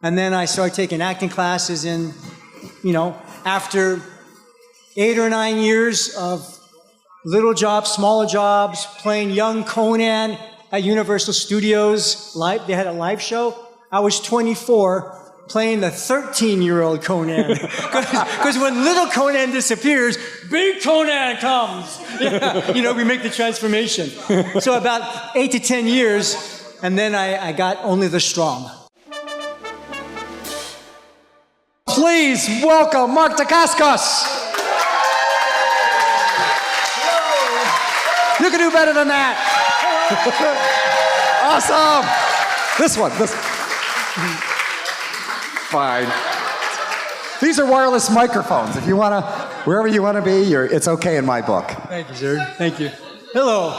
And then I started taking acting classes and, after 8 or 9 years of little jobs, smaller jobs, playing young Conan at Universal Studios, they had a live show. I was 24 playing the 13-year-old Conan. Because when little Conan disappears, big Conan comes. Yeah. We make the transformation. So about 8 to 10 years, and then I got Only the Strong. Please welcome Mark Decascos. You can do better than that. Awesome. This one. Fine. These are wireless microphones. If you want to, wherever you want to be, it's okay in my book. Thank you, sir. Thank you. Hello.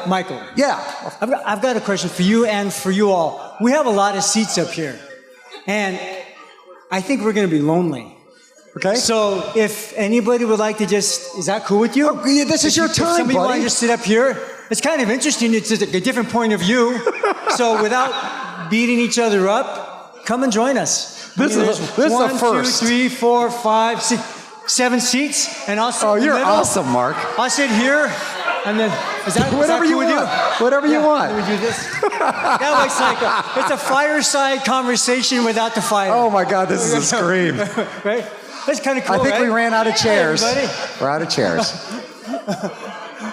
Michael. Yeah. I've got a question for you and for you all. We have a lot of seats up here, and I think we're going to be lonely. Okay. So if anybody would like to is that cool with you? Oh, yeah, this is your time, buddy. Somebody want to just sit up here? It's kind of interesting. It's just a different point of view. So without beating each other up, come and join us. This is the first. 1, 2, 3, 4, 5, 6, 7 seats, and I'll sit in the you're middle. awesome, Mark. I'll sit here, and then whatever you want. Whatever you want. We do this. That looks like it's a fireside conversation without the fire. Oh my God, this is a scream. Right? That's kind of cool. I think we ran out of chairs. Hey, we're out of chairs.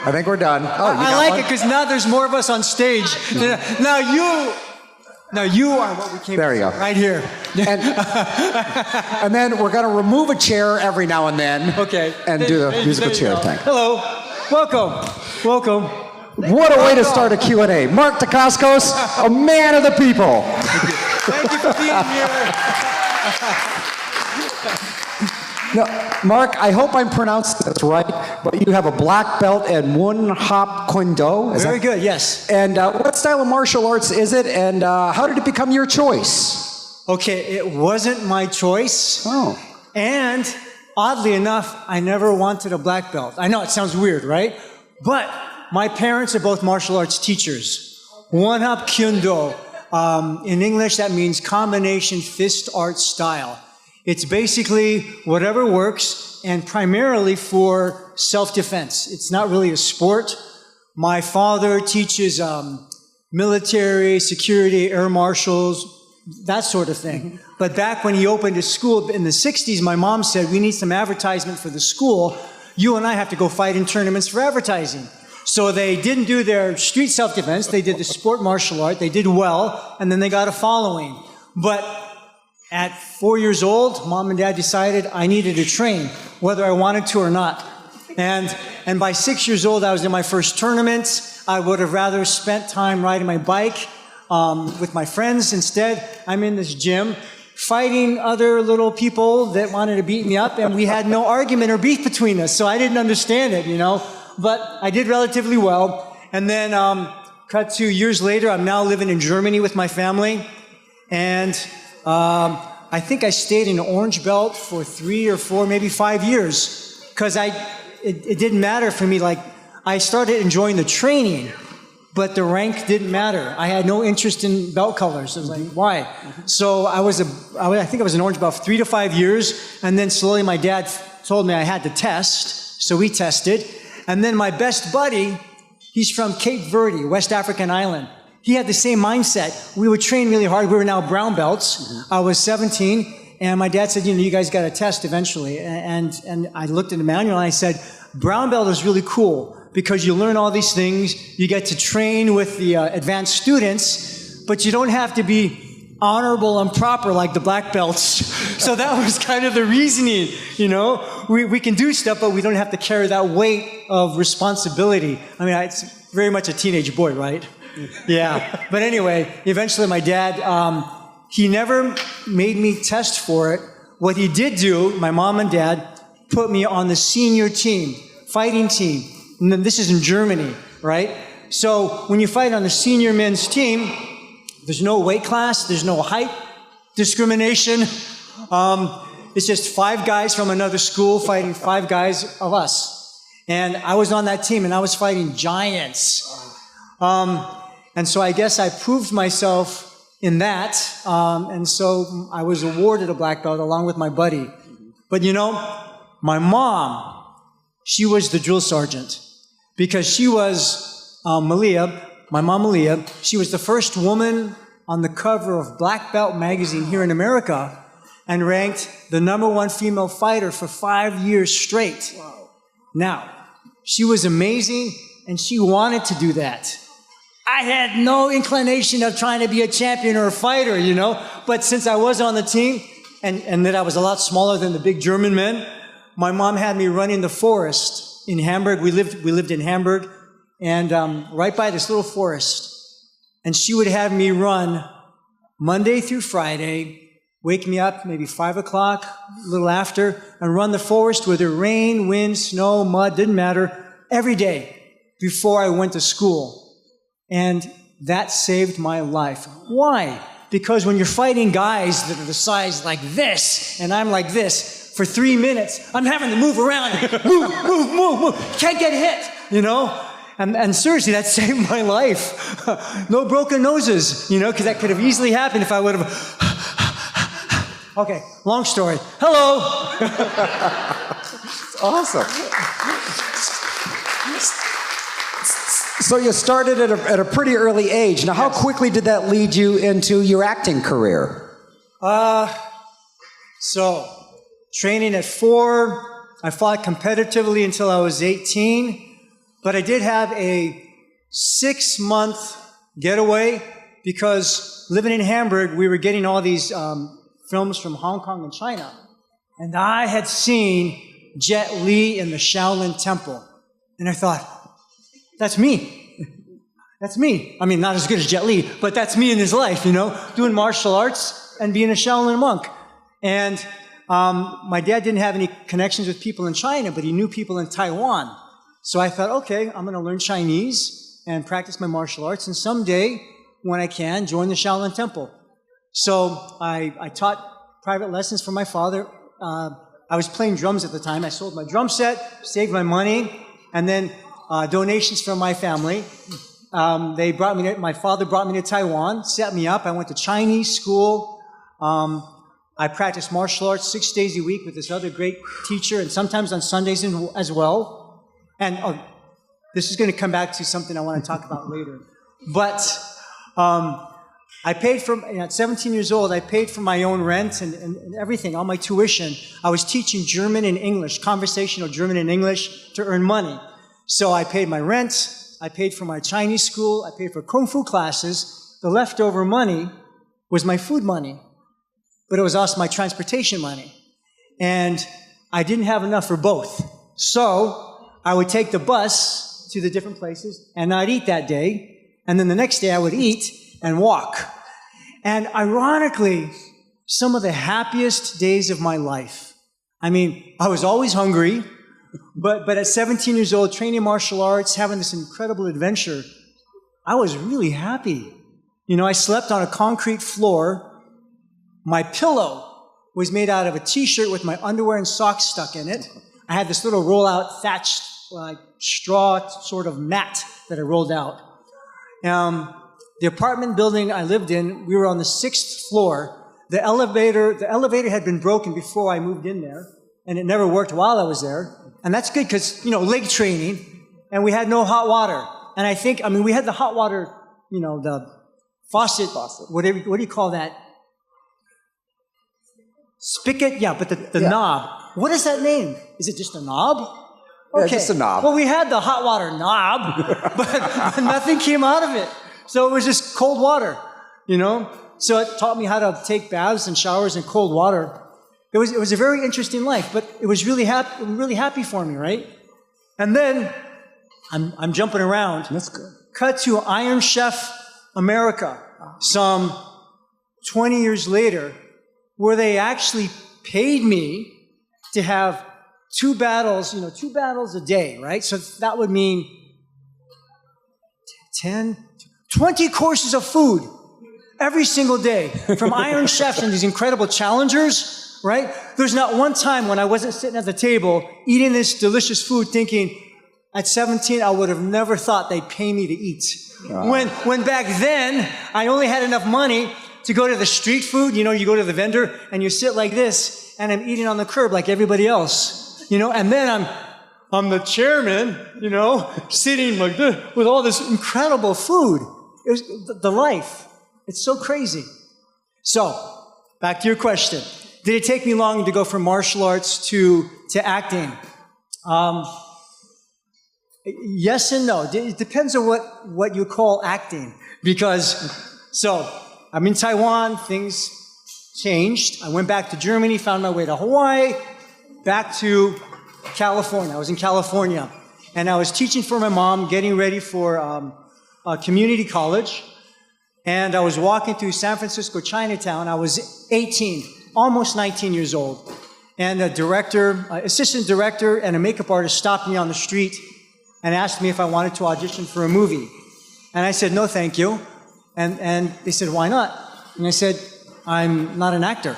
I think we're done. I like it because now there's more of us on stage. Now you are what we came. There you go. Right here. And then we're going to remove a chair every now and then. Okay. And do the musical chair thing. Hello. Welcome. What a way to start a Q&A. Mark Decascos, a man of the people. Thank you for being here. No, Mark, I hope I'm pronouncing this right, but you have a black belt and one hop Kondo. Very good, yes. And what style of martial arts is it, and how did it become your choice? Okay, it wasn't my choice. Oh. And oddly enough, I never wanted a black belt. I know it sounds weird, right? But my parents are both martial arts teachers. One hop Kyundo. In English, that means combination fist art style. It's basically whatever works, and primarily for self-defense. It's not really a sport. My father teaches military, security, air marshals, that sort of thing. But back when he opened his school in the 60s, my mom said, we need some advertisement for the school. You and I have to go fight in tournaments for advertising. So they didn't do their street self-defense. They did the sport martial art. They did well, and then they got a following. But at 4 years old, Mom and Dad decided I needed to train, whether I wanted to or not. And by 6 years old, I was in my first tournaments. I would have rather spent time riding my bike with my friends. Instead, I'm in this gym fighting other little people that wanted to beat me up, and we had no argument or beef between us, so I didn't understand it, But I did relatively well. And then cut to years later, I'm now living in Germany with my family, and I think I stayed in Orange Belt for 3 or 4, maybe 5 years, because it didn't matter for me. Like, I started enjoying the training, but the rank didn't matter. I had no interest in belt colors. I was like, why? So I think I was in Orange Belt for 3 to 5 years, and then slowly my dad told me I had to test, so we tested. And then my best buddy, he's from Cape Verde, West African island. He had the same mindset. We would train really hard. We were now brown belts. I was 17, and my dad said, you guys got to test eventually. And I looked at the manual, and I said, brown belt is really cool because you learn all these things. You get to train with the advanced students, but you don't have to be honorable and proper like the black belts. So that was kind of the reasoning, We can do stuff, but we don't have to carry that weight of responsibility. I mean, it's very much a teenage boy, right? Yeah. But anyway, eventually my dad, he never made me test for it. What he did do, my mom and dad put me on the senior team, fighting team. And then this is in Germany, right? So when you fight on the senior men's team, there's no weight class, there's no height discrimination. It's just 5 guys from another school fighting 5 guys of us. And I was on that team, and I was fighting giants. And so I guess I proved myself in that. And so I was awarded a black belt along with my buddy. But you know, my mom, she was the drill sergeant because she was Malia, my mom Malia, she was the first woman on the cover of Black Belt magazine here in America and ranked the #1 female fighter for 5 years straight. Wow. Now, she was amazing and she wanted to do that. I had no inclination of trying to be a champion or a fighter, you know, but since I was on the team and that I was a lot smaller than the big German men, my mom had me run in the forest in Hamburg. We lived in Hamburg, and right by this little forest. And she would have me run Monday through Friday, wake me up maybe 5 o'clock, a little after, and run the forest with the rain, wind, snow, mud, didn't matter, every day before I went to school. And that saved my life. Why? Because when you're fighting guys that are the size like this, and I'm like this, for 3 minutes, I'm having to move around, move. Can't get hit, you know? And seriously, that saved my life. No broken noses, you know, because that could have easily happened if I would have. Okay, long story. Hello. It's awesome. So you started at a pretty early age. Now, how quickly did that lead you into your acting career? So, training at 4, I fought competitively until I was 18, but I did have a 6-month getaway because living in Hamburg, we were getting all these films from Hong Kong and China, and I had seen Jet Li in the Shaolin Temple, and I thought, that's me. That's me. I mean, not as good as Jet Li, but that's me in his life, you know, doing martial arts and being a Shaolin monk. And my dad didn't have any connections with people in China, but he knew people in Taiwan. So I thought, okay, I'm going to learn Chinese and practice my martial arts, and someday, when I can, join the Shaolin Temple. So I taught private lessons for my father. I was playing drums at the time. I sold my drum set, saved my money, and then donations from my family. My father brought me to Taiwan, set me up. I went to Chinese school. I practiced martial arts 6 days a week with this other great teacher, and sometimes on Sundays as well. And this is going to come back to something I want to talk about later. But I paid for, at 17 years old, I paid for my own rent and everything, all my tuition. I was teaching German and English, conversational German and English, to earn money. So I paid my rent, I paid for my Chinese school, I paid for Kung Fu classes. The leftover money was my food money, but it was also my transportation money. And I didn't have enough for both. So I would take the bus to the different places and not eat that day. And then the next day I would eat and walk. And ironically, some of the happiest days of my life. I mean, I was always hungry. But at 17 years old, training martial arts, having this incredible adventure, I was really happy. You know, I slept on a concrete floor. My pillow was made out of a t-shirt with my underwear and socks stuck in it. I had this little roll-out thatched straw sort of mat that I rolled out. The apartment building I lived in, we were on the 6th floor. The elevator had been broken before I moved in there, and it never worked while I was there. And that's good because, you know, leg training, and we had no hot water. And I mean, we had the hot water, you know, the faucet, whatever, what do you call that? Spigot? Yeah, but the knob. What is that name? Is it just a knob? Okay. Yeah, just a knob. Well, we had the hot water knob, but nothing came out of it. So it was just cold water, you know? So it taught me how to take baths and showers in cold water. It was a very interesting life, but it was really happy for me, right? And then I'm jumping around. That's good. Cut to Iron Chef America, some 20 years later, where they actually paid me to have 2 battles a day, right? So that would mean 20 courses of food every single day from Iron Chefs and these incredible challengers. Right? There's not one time when I wasn't sitting at the table eating this delicious food thinking, at 17, I would have never thought they'd pay me to eat. When back then, I only had enough money to go to the street food. You know, you go to the vendor and you sit like this, and I'm eating on the curb like everybody else. You know, and then I'm the chairman, you know, sitting like this with all this incredible food. It was the life. It's so crazy. So, back to your question. Did it take me long to go from martial arts to acting? Yes and no. It depends on what you call acting. Because, so, I'm in Taiwan, things changed. I went back to Germany, found my way to Hawaii, back to California. I was in California. And I was teaching for my mom, getting ready for a community college. And I was walking through San Francisco, Chinatown. I was 18, almost 19 years old. And a director, assistant director, and a makeup artist stopped me on the street and asked me if I wanted to audition for a movie. And I said, no, thank you. And they said, why not? And I said, I'm not an actor.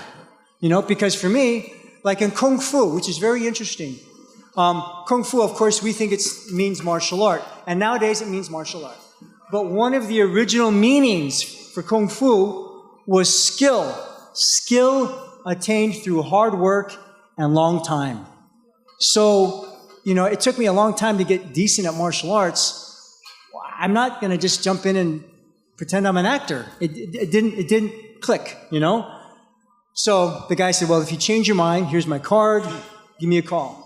You know, because for me, like in Kung Fu, which is very interesting, Kung Fu, of course, we think it means martial art. And nowadays it means martial art. But one of the original meanings for Kung Fu was skill. Skill attained through hard work and long time. So, you know, it took me a long time to get decent at martial arts. I'm not going to just jump in and pretend I'm an actor. It didn't click, you know? So the guy said, well, if you change your mind, here's my card, give me a call.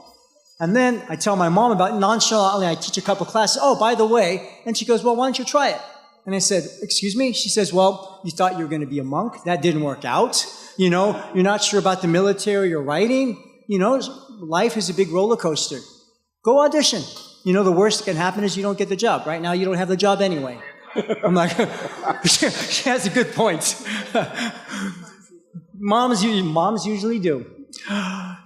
And then I tell my mom about it. Nonchalantly, I teach a couple classes. Oh, by the way. And she goes, well, why don't you try it? And I said, excuse me? She says, well, you thought you were going to be a monk. That didn't work out. You know, you're not sure about the military or writing. You know, life is a big roller coaster. Go audition. You know, the worst that can happen is you don't get the job. Right now, you don't have the job anyway. I'm like, she has a good point. Moms usually do.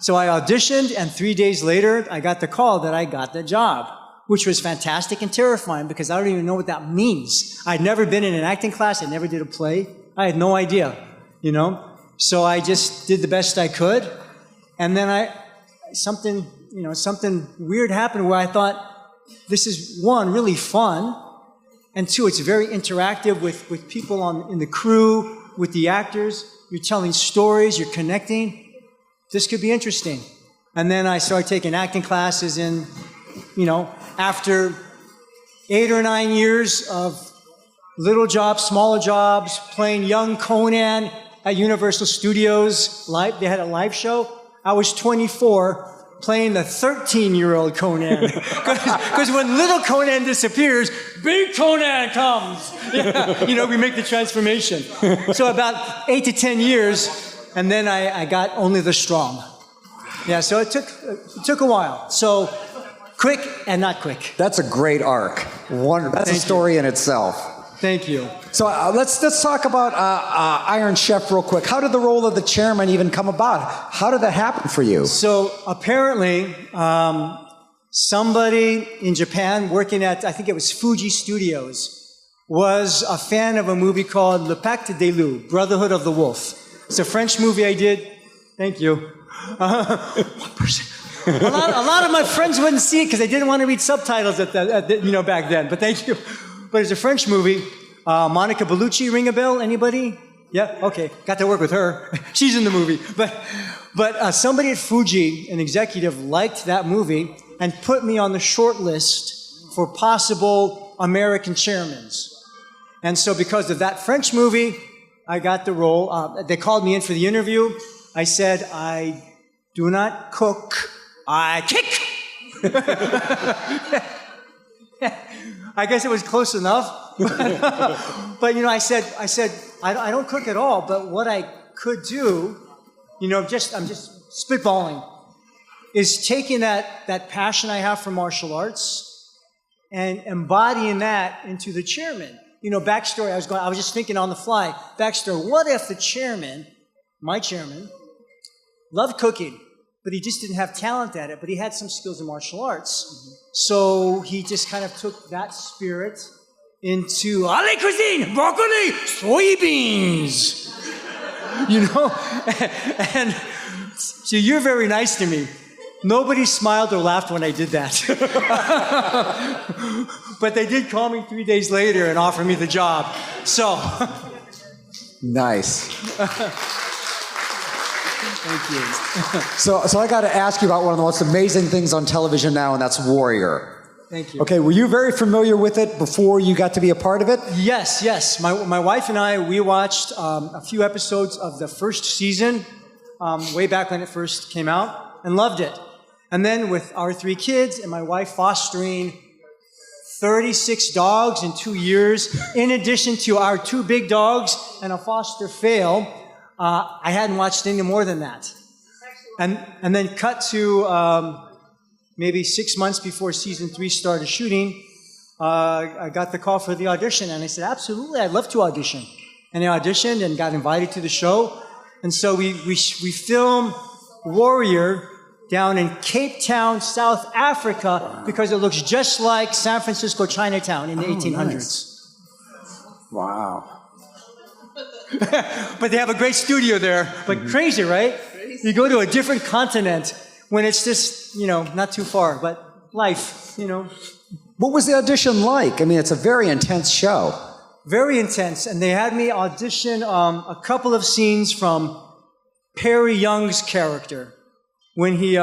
So I auditioned, and 3 days later, I got the call that I got the job, which was fantastic and terrifying because I don't even know what that means. I'd never been in an acting class. I never did a play. I had no idea, you know. So I just did the best I could. And then something weird happened where I thought, this is, one, really fun, and two, it's very interactive with people in the crew, with the actors. You're telling stories, you're connecting. This could be interesting. And then I started taking acting classes, and, you know, after 8 or 9 years of little jobs, smaller jobs, playing young Conan at Universal Studios, they had a live show. I was 24 playing the 13-year-old Conan. Because when little Conan disappears, big Conan comes. Yeah, you know, we make the transformation. So about 8 to 10 years, and then I got Only the Strong. Yeah, so it took a while. So quick and not quick. That's a great arc. That's a story in itself. Thank you. So let's talk about Iron Chef real quick. How did the role of the chairman even come about? How did that happen for you? So apparently, somebody in Japan working at, I think it was Fuji Studios, was a fan of a movie called Le Pacte des Loups, Brotherhood of the Wolf. It's a French movie I did. Thank you. One person. A lot of my friends wouldn't see it because they didn't want to read subtitles back then. But thank you. But it's a French movie. Monica Bellucci, ring a bell? Anybody? Yeah? Okay. Got to work with her. She's in the movie. But somebody at Fuji, an executive, liked that movie and put me on the short list for possible American chairmen. And so because of that French movie, I got the role. They called me in for the interview. I said, I do not cook, I kick. I guess it was close enough. But, you know, I said, I don't cook at all, but what I could do, you know, I'm just spitballing, is taking that passion I have for martial arts and embodying that into the chairman. You know, backstory, I was just thinking on the fly, backstory, what if the chairman, my chairman, loved cooking, but he just didn't have talent at it, but he had some skills in martial arts. Mm-hmm. So he just kind of took that spirit into Ale cuisine, broccoli, soybeans. You know? And so you're very nice to me. Nobody smiled or laughed when I did that. But they did call me 3 days later and offer me the job. So, Nice. Thank you. So I got to ask you about one of the most amazing things on television now, and that's Warrior. Thank you. Okay, were you very familiar with it before you got to be a part of it? Yes. My wife and I, we watched a few episodes of the first season way back when it first came out and loved it. And then with our 3 kids and my wife fostering 36 dogs in 2 years, in addition to our 2 big dogs and a foster fail, I hadn't watched any more than that. And then cut to maybe 6 months before season 3 started shooting, I got the call for the audition, and I said, absolutely, I'd love to audition. And I auditioned and got invited to the show. And so we filmed Warrior down in Cape Town, South Africa, because it looks just like San Francisco Chinatown in the 1800s. Nice. Wow. But they have a great studio there. But crazy, right? You go to a different continent when it's just, not too far. But life, What was the audition like? I mean, it's a very intense show. Very intense. And they had me audition a couple of scenes from Perry Young's character when he's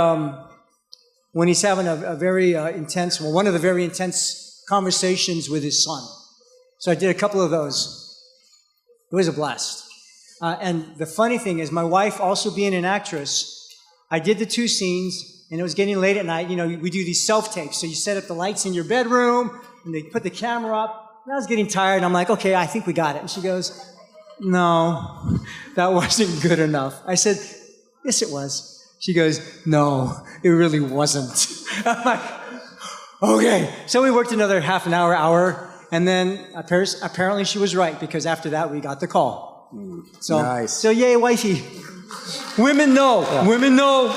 having a very intense, one of the very intense conversations with his son. So I did a couple of those. It was a blast. And the funny thing is, my wife also being an actress, I did the 2 scenes, and it was getting late at night. We do these self-tapes. So you set up the lights in your bedroom, and they put the camera up. And I was getting tired, and I'm like, okay, I think we got it. And she goes, no, that wasn't good enough. I said, yes, it was. She goes, no, it really wasn't. I'm like, okay. So we worked another half an hour, and then apparently she was right, because after that we got the call. So, nice. So yay, wifey. Women know. Yeah. Women know.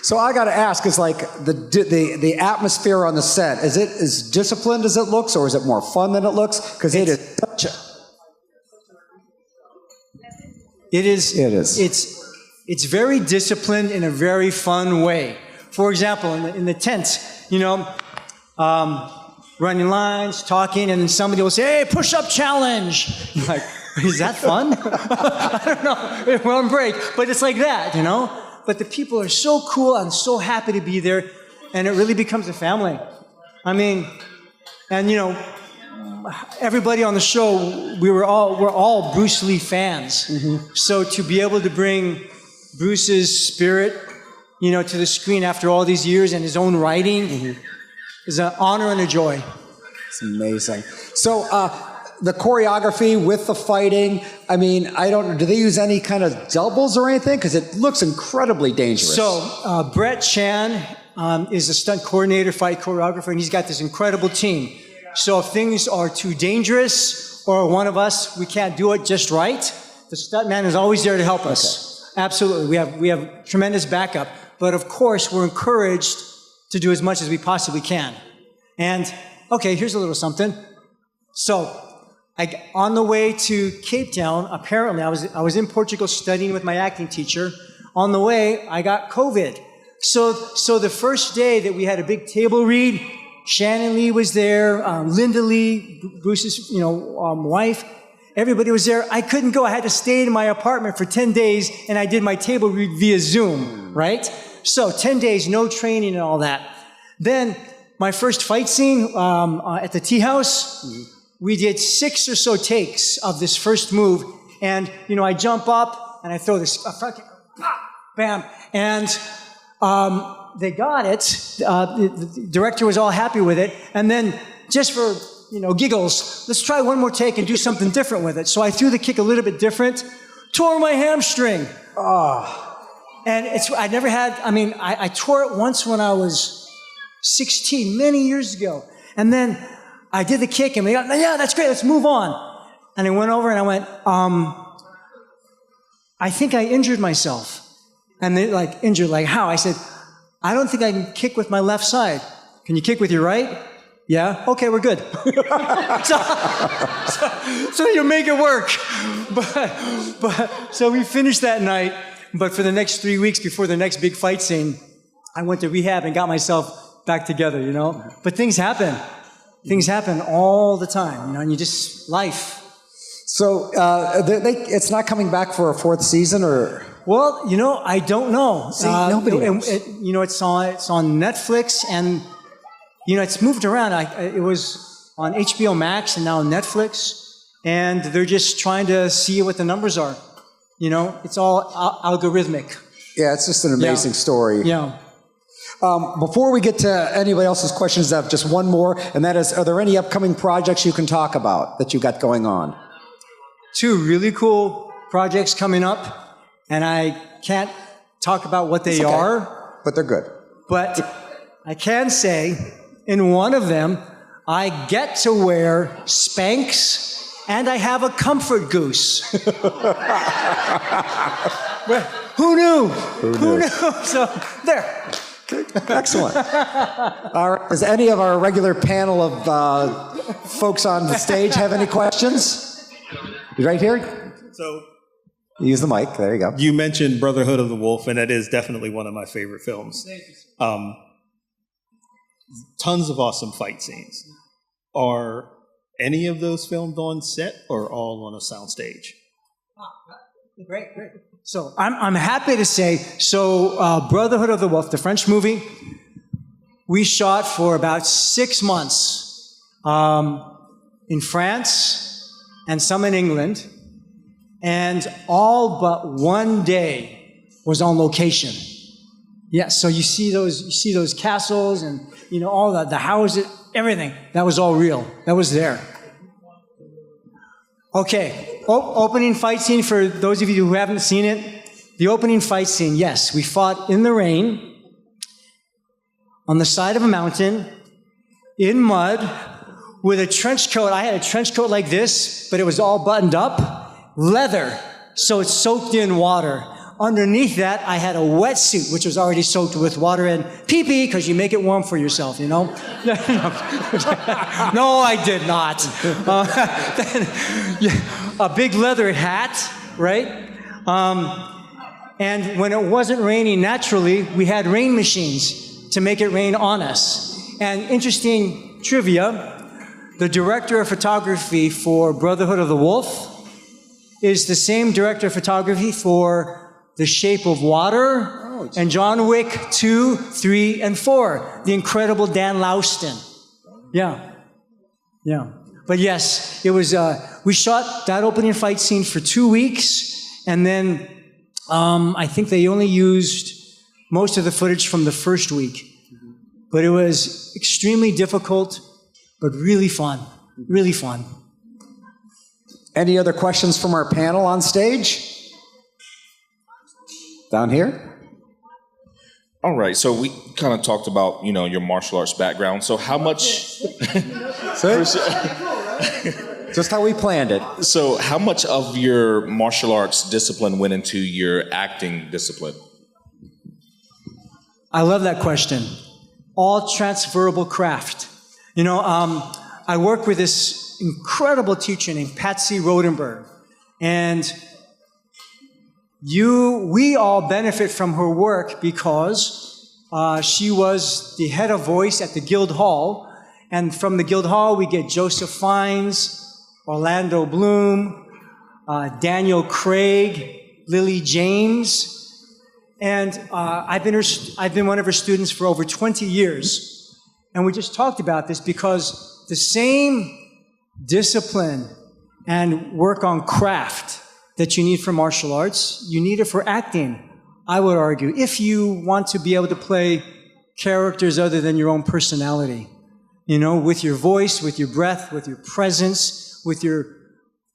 So I got to ask, is like the atmosphere on the set, is it as disciplined as it looks, or is it more fun than it looks? Because it is such a... It is. It's very disciplined in a very fun way. For example, in the tent, running lines, talking, and then somebody will say, hey, push-up challenge. I'm like, is that fun? I don't know. We're on break, but it's like that, But the people are so cool. I'm so happy to be there, and it really becomes a family. I mean, and everybody on the show, we're all Bruce Lee fans. Mm-hmm. So to be able to bring Bruce's spirit, to the screen after all these years and his own writing is an honor and a joy. It's amazing. So, the choreography with the fighting, I mean, do they use any kind of doubles or anything? Because it looks incredibly dangerous. So, Brett Chan is a stunt coordinator, fight choreographer, and he's got this incredible team. So if things are too dangerous or one of us, we can't do it just right, the stuntman is always there to help us. Okay. Absolutely. We have tremendous backup. But of course, we're encouraged to do as much as we possibly can. And, okay, here's a little something. So, on the way to Cape Town, apparently, I was in Portugal studying with my acting teacher. On the way, I got COVID. So the first day that we had a big table read, Shannon Lee was there, Linda Lee, Bruce's wife. Everybody was there. I couldn't go. I had to stay in my apartment for 10 days, and I did my table read via Zoom, right? So 10 days, no training and all that. Then my first fight scene at the tea house, we did 6 or so takes of this first move, and I jump up and I throw this bam, and they got it. The director was all happy with it, and then just for giggles, let's try one more take and do something different with it. So I threw the kick a little bit different, tore my hamstring. And I never had. I tore it once when I was 16, many years ago, and then I did the kick, and we got, yeah, that's great, let's move on. And I went over and I went, I think I injured myself. And they injured, how? I said, I don't think I can kick with my left side. Can you kick with your right? Yeah? Okay, we're good. so you make it work. But so we finished that night, but for the next 3 weeks before the next big fight scene, I went to rehab and got myself back together, But things happen. Things happen all the time, and you just, life. So it's not coming back for a fourth season, or? Well, I don't know. See, nobody knows. It's on Netflix, and it's moved around. It was on HBO Max and now on Netflix, and they're just trying to see what the numbers are. It's all algorithmic. Yeah, it's just an amazing story. Yeah. Before we get to anybody else's questions, I have just one more, and that is, are there any upcoming projects you can talk about that you got going on? 2 really cool projects coming up, and I can't talk about what they are. But they're good. But I can say, in one of them, I get to wear Spanx, and I have a comfort goose. Who knew? Who knew? So, there. Excellent. All right. Does any of our regular panel of folks on the stage have any questions? Right here? So, use the mic. There you go. You mentioned Brotherhood of the Wolf, and that is definitely one of my favorite films. Tons of awesome fight scenes. Are any of those filmed on set or all on a soundstage? Great. So I'm happy to say, Brotherhood of the Wolf, the French movie, we shot for about 6 months in France and some in England, and all but one day was on location. Yes, so you see those castles and all the houses, everything. That was all real. That was there. Okay, opening fight scene for those of you who haven't seen it. The opening fight scene, yes, we fought in the rain, on the side of a mountain, in mud, with a trench coat. I had a trench coat like this, but it was all buttoned up, leather, so it's soaked in water. Underneath that, I had a wetsuit, which was already soaked with water and pee-pee, because you make it warm for yourself, No, I did not. A big leather hat, right? And when it wasn't raining naturally, we had rain machines to make it rain on us. And interesting trivia, the director of photography for Brotherhood of the Wolf is the same director of photography for The Shape of Water and John Wick 2, 3, and 4. The incredible Dan Lauston. Yeah. But yes, it was, we shot that opening fight scene for 2 weeks, and then I think they only used most of the footage from the first week. But it was extremely difficult, but really fun. Really fun. Any other questions from our panel on stage? Down here? All right, so we kind of talked about, your martial arts background. So how much... Just how we planned it. So how much of your martial arts discipline went into your acting discipline? I love that question. All transferable craft. I work with this incredible teacher named Patsy Rodenberg, and we all benefit from her work because she was the head of voice at the Guild Hall, and from the Guild Hall we get Joseph Fiennes, Orlando Bloom, Daniel Craig, Lily James, and I've been one of her students for over 20 years, and we just talked about this because the same discipline and work on craft that you need for martial arts, you need it for acting, I would argue, if you want to be able to play characters other than your own personality, with your voice, with your breath, with your presence, with your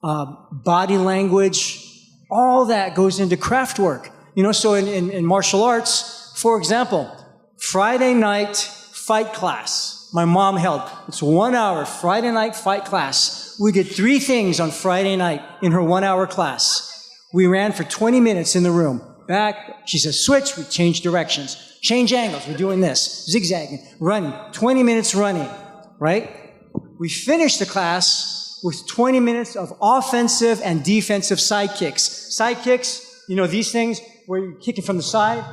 body language. All that goes into craft work. So in martial arts, for example, Friday night fight class, my mom held. It's 1 hour Friday night fight class. We did 3 things on Friday night in her 1 hour class. We ran for 20 minutes in the room. Back, she says, switch, we change directions. Change angles, we're doing this. Zigzagging, running, 20 minutes running, right? We finished the class with 20 minutes of offensive and defensive side kicks. Side kicks, these things where you're kicking from the side,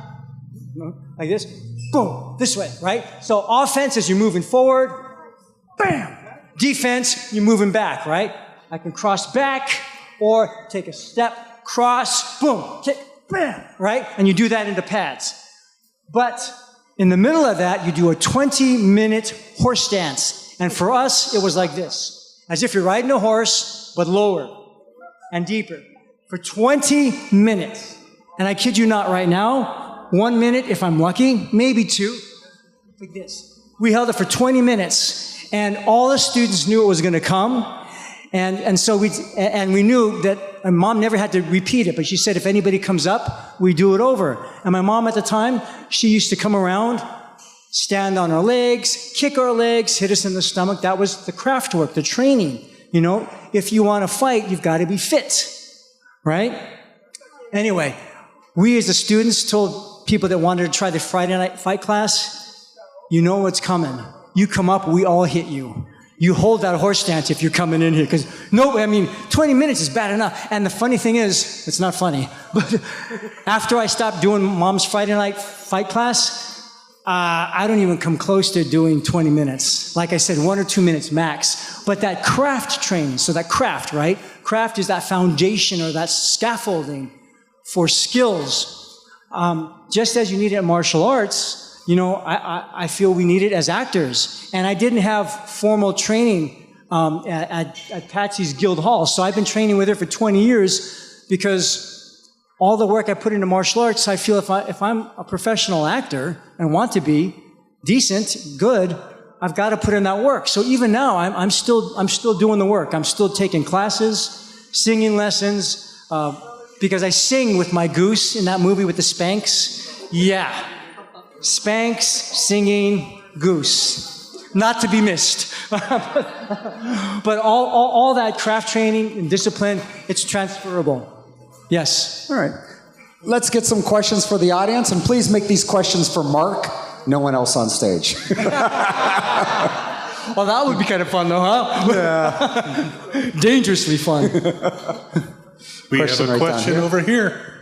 like this, boom, this way, right? So offense is you're moving forward, bam. Defense, you're moving back, right? I can cross back, or take a step, cross, boom, kick, bam, right? And you do that into pads. But in the middle of that, you do a 20-minute horse dance. And for us, it was like this, as if you're riding a horse, but lower and deeper for 20 minutes. And I kid you not, right now, 1 minute, if I'm lucky, maybe 2, like this. We held it for 20 minutes, and all the students knew it was going to come. And so we knew that my mom never had to repeat it, but she said, if anybody comes up, we do it over. And my mom at the time, she used to come around, stand on our legs, kick our legs, hit us in the stomach. That was the craft work, the training. You know, if you want to fight, you've got to be fit, right? Anyway, we as the students told people that wanted to try the Friday night fight class, you know what's coming. You come up, we all hit you. You hold that horse stance if you're coming in here, because 20 minutes is bad enough. And the funny thing is, it's not funny, but after I stopped doing Mom's Friday night fight class, I don't even come close to doing 20 minutes. Like I said, 1 or 2 minutes max. But that craft training, so that craft, right? Craft is that foundation or that scaffolding for skills. Just as you need it in martial arts, you know, I feel we need it as actors. And I didn't have formal training at Patsy's Guild Hall. So I've been training with her for 20 years because all the work I put into martial arts, I feel if I'm a professional actor and want to be decent, good, I've got to put in that work. So even now, I'm still doing the work. I'm still taking classes, singing lessons, because I sing with my goose in that movie with the Spanx. Yeah. Spanx, singing, goose. Not to be missed. But all that craft training and discipline, it's transferable. Yes. All right. Let's get some questions for the audience, and please make these questions for Mark, no one else on stage. Well, that would be kind of fun, though, huh? Yeah. Dangerously fun. We have a question over here.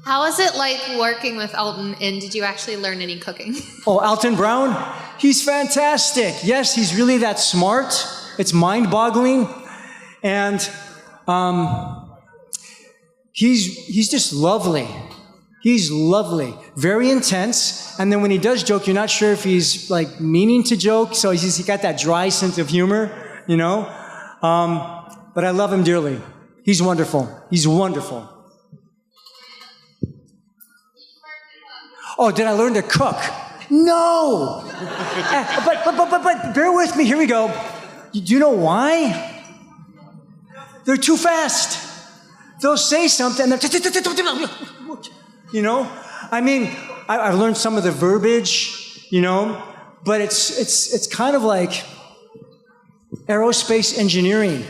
How was it like working with Alton, and did you actually learn any cooking? Oh, Alton Brown? He's fantastic. Yes, he's really that smart. It's mind-boggling. And he's just lovely. He's lovely. Very intense. And then when he does joke, you're not sure if he's like meaning to joke. So he's got that dry sense of humor, you know. But I love him dearly. He's wonderful. He's wonderful. Oh, did I learn to cook? No! but bear with me. Here we go. Do you know why? They're too fast. They'll say something, you know? I mean, I've learned some of the verbiage, you know, but it's kind of like aerospace engineering.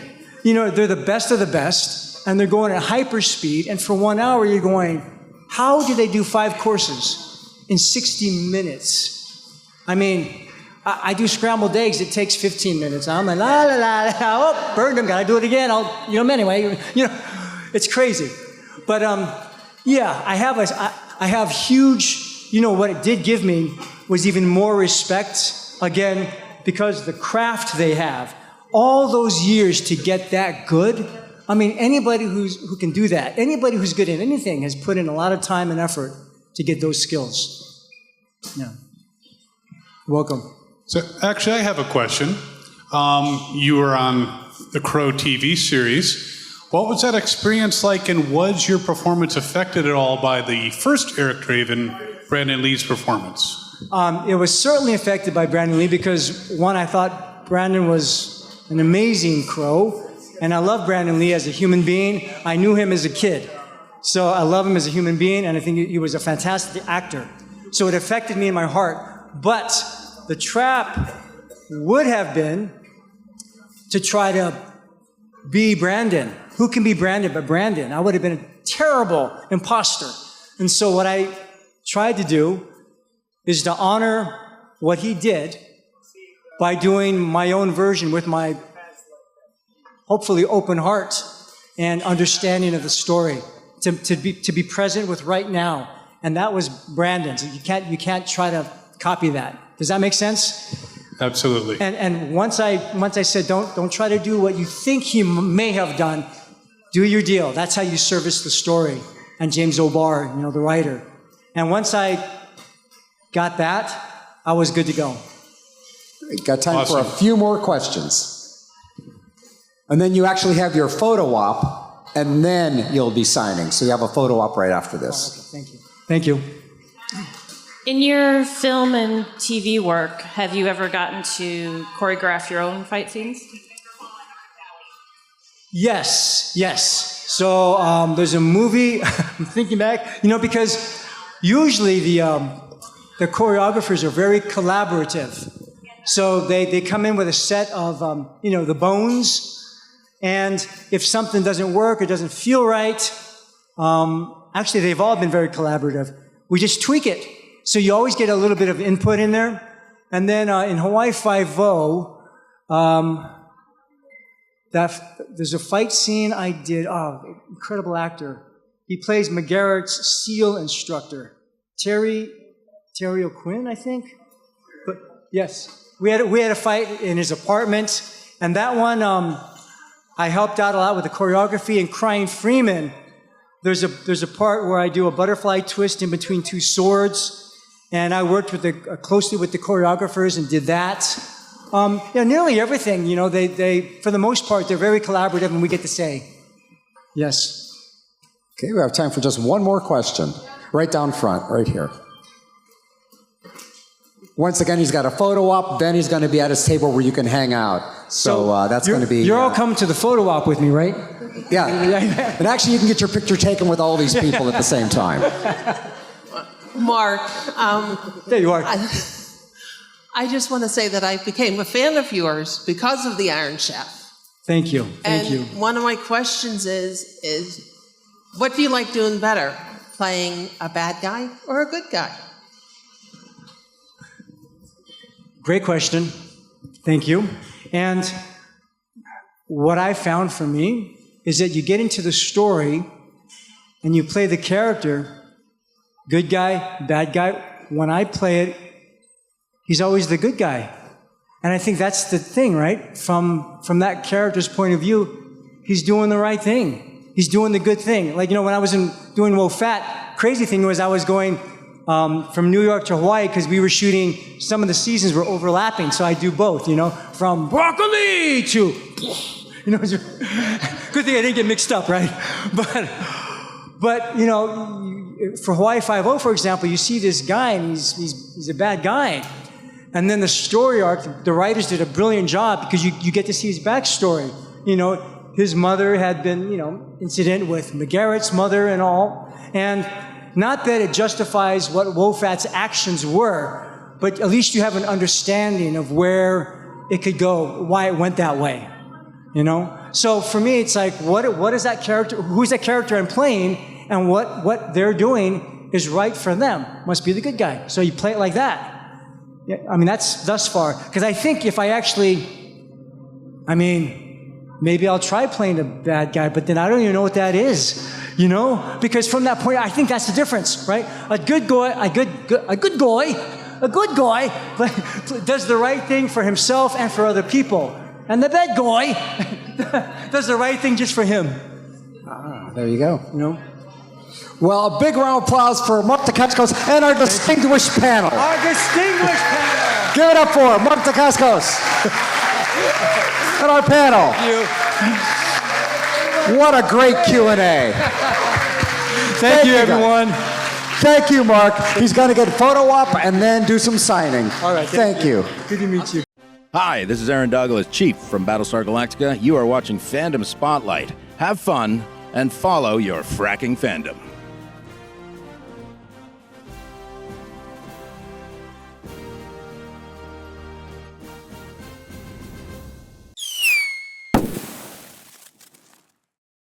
You know, they're the best of the best, and they're going at hyperspeed, and for 1 hour you're going, how do they do 5 courses in 60 minutes? I mean, I do scrambled eggs, it takes 15 minutes. I'm like, la, la, la, la, oh, burned them, gotta do it again. Anyway, you know, it's crazy. But, yeah, I have huge, you know, what it did give me was even more respect, again, because the craft they have, all those years to get that good. I mean, anybody who can do that, anybody who's good at anything has put in a lot of time and effort to get those skills. Yeah. Welcome. So actually, I have a question. You were on the Crow TV series. What was that experience like, and was your performance affected at all by the first Eric Draven, Brandon Lee's performance? It was certainly affected by Brandon Lee because, one, I thought Brandon was an amazing Crow, and I love Brandon Lee as a human being. I knew him as a kid, so I love him as a human being, and I think he was a fantastic actor. So it affected me in my heart. But the trap would have been to try to be Brandon. Who can be Brandon but Brandon? I would have been a terrible imposter. And so what I tried to do is to honor what he did by doing my own version with my hopefully open heart and understanding of the story, to be present with right now. And that was Brandon's. You can't try to copy that. Does that make sense? Absolutely. And once I said, don't try to do what you think he may have done. Do your deal. That's how you service the story. And James O'Barr, the writer. And once I got that, I was good to go. Got time for a few more questions. And then you actually have your photo op, and then you'll be signing. So you have a photo op right after this. Okay, thank you. Thank you. In your film and TV work, have you ever gotten to choreograph your own fight scenes? Yes. So there's a movie, I'm thinking back, because usually the choreographers are very collaborative. So they come in with a set of, the bones, and if something doesn't work or doesn't feel right, actually they've all been very collaborative. We just tweak it. So you always get a little bit of input in there. And then in Hawaii Five-0, there's a fight scene I did. Oh, incredible actor. He plays McGarrett's SEAL instructor, Terry O'Quinn, I think. But yes, we had a fight in his apartment, and that one I helped out a lot with the choreography. And Crying Freeman, there's a part where I do a butterfly twist in between two swords, and I worked closely with the choreographers and did that. Nearly everything, they for the most part, they're very collaborative, and we get to say. Yes. Okay, we have time for just one more question. Right down front, right here. Once again, he's got a photo op, then he's going to be at his table where you can hang out. So that's going to be... You're all coming to the photo op with me, right? Yeah. And actually, you can get your picture taken with all these people at the same time. Mark. There you are. I just want to say that I became a fan of yours because of the Iron Chef. Thank you. Thank you. One of my questions is what do you like doing better, playing a bad guy or a good guy? Great question. Thank you. And what I found for me is that you get into the story and you play the character, good guy, bad guy. When I play it, he's always the good guy. And I think that's the thing, right? From that character's point of view, he's doing the right thing. He's doing the good thing. Like, when I was doing WoFat, crazy thing was I was going from New York to Hawaii because we were shooting, some of the seasons were overlapping. So I do both, from broccoli to, good thing I didn't get mixed up, right? But for Hawaii Five-0, for example, you see this guy and he's a bad guy. And then the story arc, the writers did a brilliant job because you get to see his backstory. His mother had been, incident with McGarrett's mother and all. And not that it justifies what WoFat's actions were, but at least you have an understanding of where it could go, why it went that way. So for me, it's like, what is that character? Who's that character I'm playing? And what they're doing is right for them. Must be the good guy. So you play it like that. Yeah, that's thus far. Because I think if I actually, maybe I'll try playing a bad guy, but then I don't even know what that is. Because from that point, I think that's the difference, right? A good guy does the right thing for himself and for other people. And the bad guy does the right thing just for him. There you go. Well, a big round of applause for Mark Decascos and our distinguished panel. Give it up for Mark Decascos and our panel. Thank you. What a great Q&A. Thank you, everyone. Thank you, Mark. He's going to get a photo op and then do some signing. All right. Thank you. Good to meet you. Hi, this is Aaron Douglas, Chief from Battlestar Galactica. You are watching Fandom Spotlight. Have fun and follow your fracking fandom.